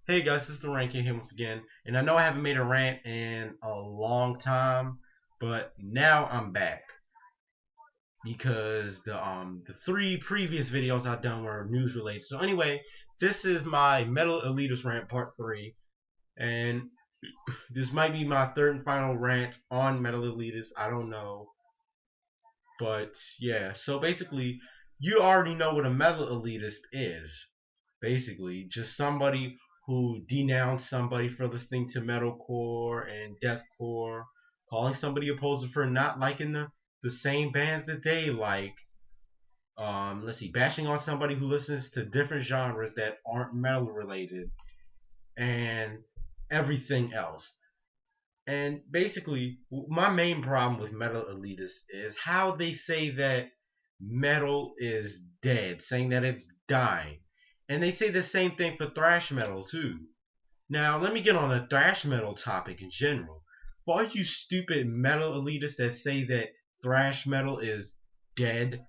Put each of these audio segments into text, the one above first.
Hey guys, this is the Rant Kid here once again, and I know I haven't made a rant in a long time, but now I'm back because the three previous videos I've done were news related. So anyway, this is my Metal Elitist rant part three, and this might be my third and final rant on Metal Elitist. I don't know, but yeah. So basically, you already know what a Metal Elitist is. Basically, just somebody who denounced somebody for listening to metalcore and deathcore, calling somebody a poser for not liking the same bands that they like. Let's see, bashing on somebody who listens to different genres that aren't metal related, and everything else. And basically, my main problem with metal elitists is how they say that metal is dead, saying that it's dying. And they say the same thing for thrash metal too. Now, let me get on the thrash metal topic in general. For all you stupid metal elitists that say that thrash metal is dead,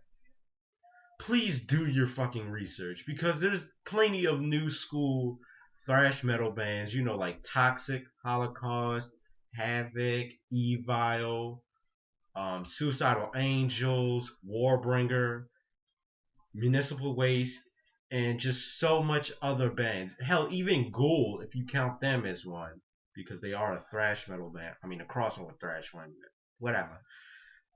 please do your fucking research because there's plenty of new school thrash metal bands, like Toxic, Holocaust, Havoc, Evil, Suicidal Angels, Warbringer, Municipal Waste, and just so much other bands. Hell, even Ghoul, if you count them as one, because they are a thrash metal band. I mean, a crossover thrash one, whatever.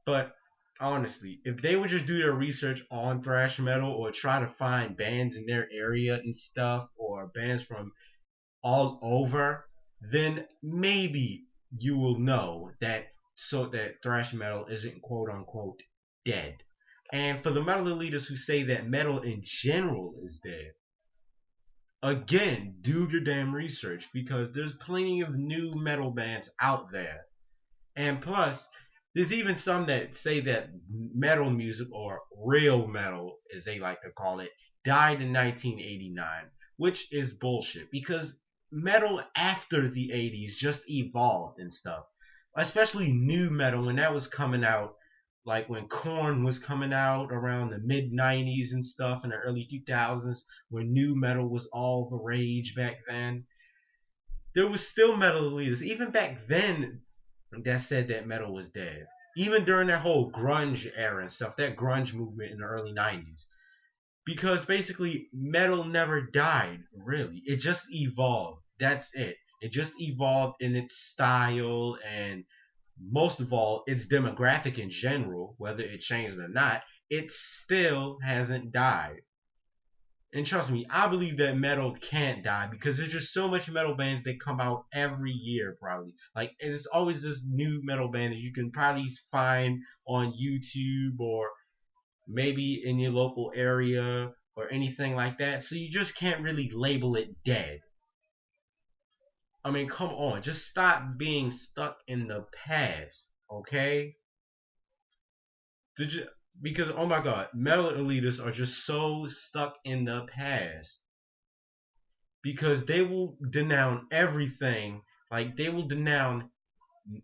But honestly, if they would just do their research on thrash metal or try to find bands in their area and stuff, or bands from all over, then maybe you will know that thrash metal isn't quote unquote dead. And for the metal elitists who say that metal in general is dead, again, do your damn research because there's plenty of new metal bands out there. And plus, there's even some that say that metal music, or real metal as they like to call it, died in 1989, which is bullshit because metal after the 80s just evolved and stuff. Especially new metal when that was coming out, like when Korn was coming out around the mid 90s and stuff in the early 2000s, when new metal was all the rage back then. There was still metal elitists even back then that said that metal was dead. Even during that whole grunge era and stuff, that grunge movement in the early 90s. Because basically, metal never died, really. It just evolved. That's it. It just evolved in its style and, most of all, its demographic in general, whether it changed or not. It still hasn't died. And trust me, I believe that metal can't die because there's just so much metal bands that come out every year, probably. Like, there's always this new metal band that you can probably find on YouTube or maybe in your local area or anything like that. So you just can't really label it dead. I mean, come on, just stop being stuck in the past, okay? Did you? Because oh my god, metal elitists are just so stuck in the past because they will denounce everything. Like they will denounce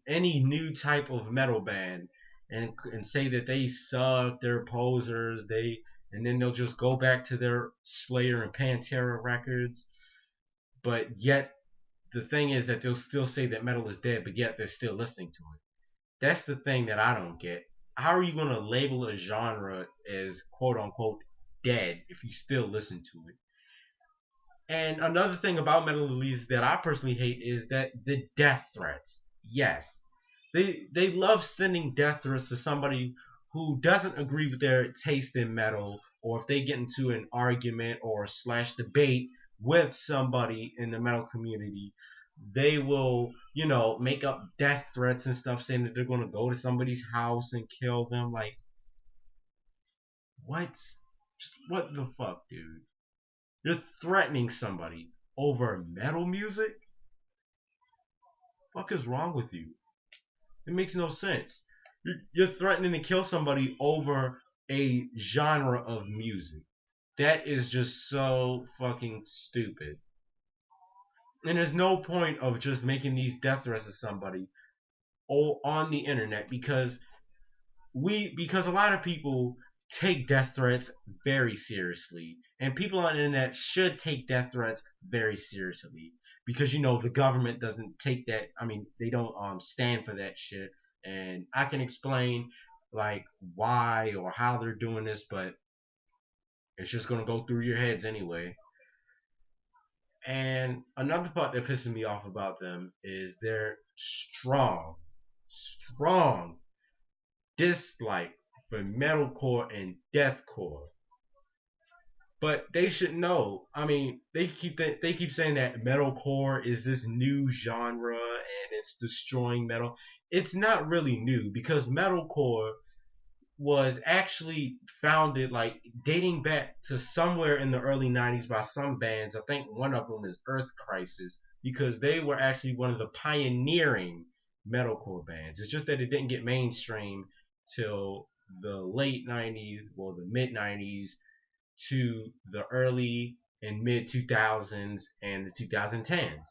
any new type of metal band and say that they suck, they're posers, and then they'll just go back to their Slayer and Pantera records. But yet the thing is that they'll still say that metal is dead, but yet they're still listening to it. That's the thing that I don't get. How are you going to label a genre as quote unquote dead if you still listen to it? And another thing about metal elites that I personally hate is that the death threats. Yes, they love sending death threats to somebody who doesn't agree with their taste in metal, or if they get into an argument or slash debate with somebody in the metal community, they will, make up death threats and stuff, saying that they're going to go to somebody's house and kill them. Like, what? Just what the fuck, dude? You're threatening somebody over metal music? Fuck is wrong with you? It makes no sense. You're threatening to kill somebody over a genre of music. That is just so fucking stupid. And there's no point of just making these death threats to somebody on the internet because a lot of people take death threats very seriously, and people on the internet should take death threats very seriously because the government doesn't take that. I mean, they don't stand for that shit, and I can explain like why or how they're doing this, but it's just gonna go through your heads anyway. And another part that pisses me off about them is their strong dislike for metalcore and deathcore. But they should know. I mean, they keep saying that metalcore is this new genre and it's destroying metal. It's not really new because metalcore was actually founded like dating back to somewhere in the early 90s by some bands. I think one of them is Earth Crisis because they were actually one of the pioneering metalcore bands. It's just that it didn't get mainstream till the late 90s or the mid 90s to the early and mid 2000s and the 2010s.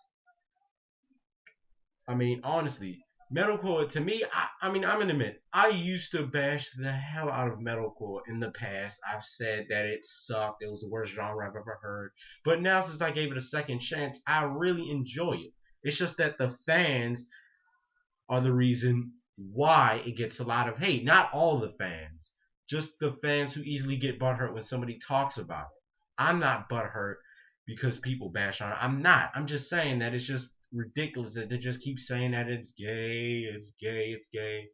I mean, honestly, metalcore to me, I mean, I'm gonna admit, I used to bash the hell out of metalcore in the past. I've said that it sucked, it was the worst genre I've ever heard. But now, since I gave it a second chance, I really enjoy it. It's just that the fans are the reason why it gets a lot of hate. Not all the fans, just the fans who easily get butthurt when somebody talks about it. I'm not butthurt because people bash on it. I'm not. I'm just saying that it's just ridiculous that they just keep saying that it's gay, it's gay, it's gay.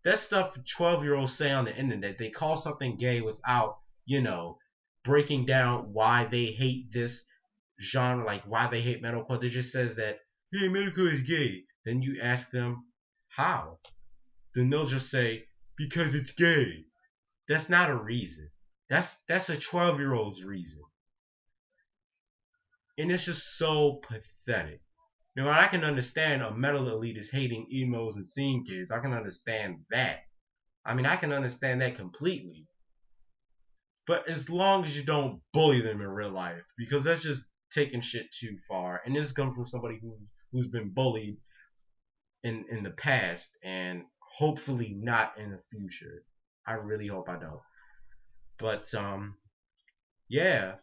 That's stuff 12-year-olds say on the internet. They call something gay without, you know, breaking down why they hate this genre, like why they hate metalcore. They just says that, hey, metalcore is gay. Then you ask them how. Then they'll just say, because it's gay. That's not a reason. That's a 12-year-old's reason. And it's just so pathetic. I can understand a metal elitist hating emos and scene kids. I can understand that. I mean, I can understand that completely. But as long as you don't bully them in real life, because that's just taking shit too far. And this comes from somebody who's been bullied in the past and hopefully not in the future. I really hope I don't. But yeah,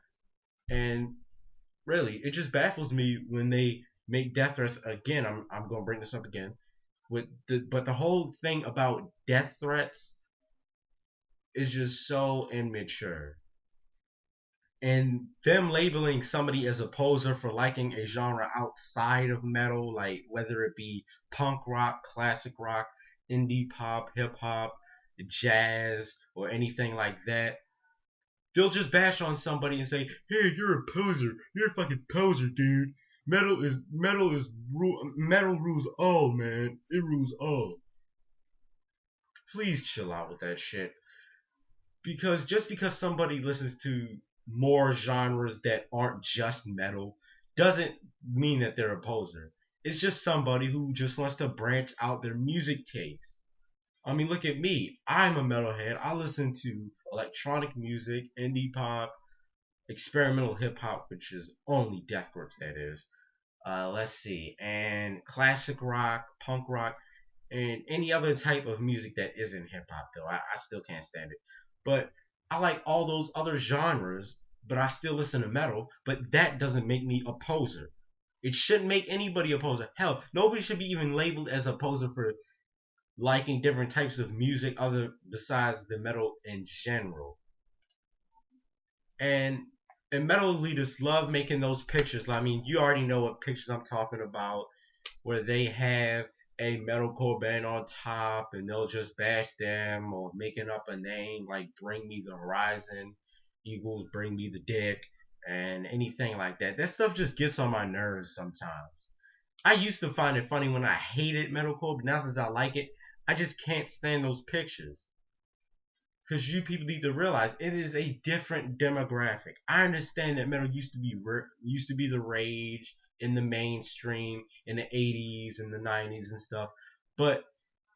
and really, it just baffles me when they make death threats again. I'm gonna bring this up again. But the whole thing about death threats is just so immature. And them labeling somebody as a poser for liking a genre outside of metal, like whether it be punk rock, classic rock, indie pop, hip hop, jazz, or anything like that, they'll just bash on somebody and say, "Hey, you're a poser. You're a fucking poser, dude. Metal rules all, man. It rules all." Please chill out with that shit. Because just because somebody listens to more genres that aren't just metal doesn't mean that they're a poser. It's just somebody who just wants to branch out their music taste. I mean, look at me. I'm a metalhead. I listen to electronic music, indie pop, experimental hip hop, which is only death grips, that is. Let's see, and classic rock, punk rock, and any other type of music that isn't hip hop. Though I still can't stand it. But I like all those other genres, but I still listen to metal. But that doesn't make me a poser. It shouldn't make anybody a poser. Hell, nobody should be even labeled as a poser for liking different types of music other besides the metal in general. And and metal elitists love making those pictures. I mean, you already know what pictures I'm talking about, where they have a metalcore band on top and they'll just bash them or making up a name like Bring Me the Horizon, Eagles Bring Me the Dick, and anything like that. That stuff just gets on my nerves sometimes. I used to find it funny when I hated metalcore, but now since I like it, I just can't stand those pictures. Because you people need to realize it is a different demographic. I understand that metal used to be the rage in the mainstream in the 80s and the 90s and stuff, but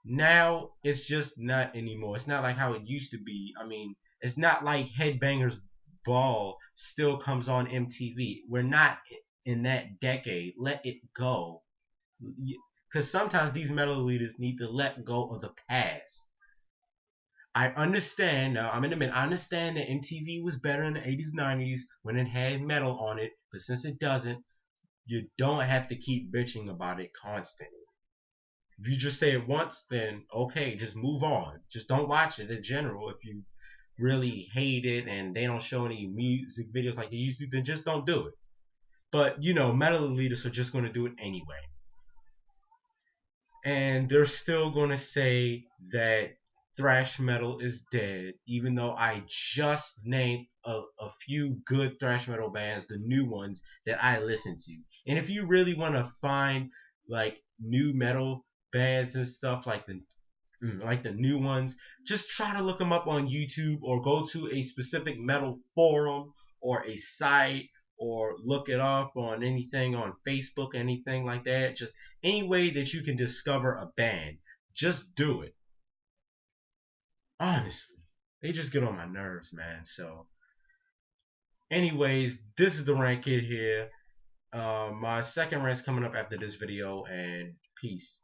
now it's just not anymore. It's not like how it used to be. I mean, it's not like Headbangers Ball still comes on MTV. We're not in that decade. Let it go. Because sometimes these metal leaders need to let go of the past. I understand now. I'm in the middle. I understand that MTV was better in the 80s, 90s when it had metal on it, but since it doesn't, you don't have to keep bitching about it constantly. If you just say it once, then okay, just move on. Just don't watch it in general. If you really hate it and they don't show any music videos like they used to, then just don't do it. But metal elitists are just going to do it anyway, and they're still going to say that thrash metal is dead, even though I just named a few good thrash metal bands, the new ones that I listen to. And if you really want to find like new metal bands and stuff like the new ones, just try to look them up on YouTube or go to a specific metal forum or a site or look it up on anything on Facebook, anything like that. Just any way that you can discover a band, just do it. Honestly, they just get on my nerves, man. So, anyways, this is the Rant Kid here. My second rant's coming up after this video, and peace.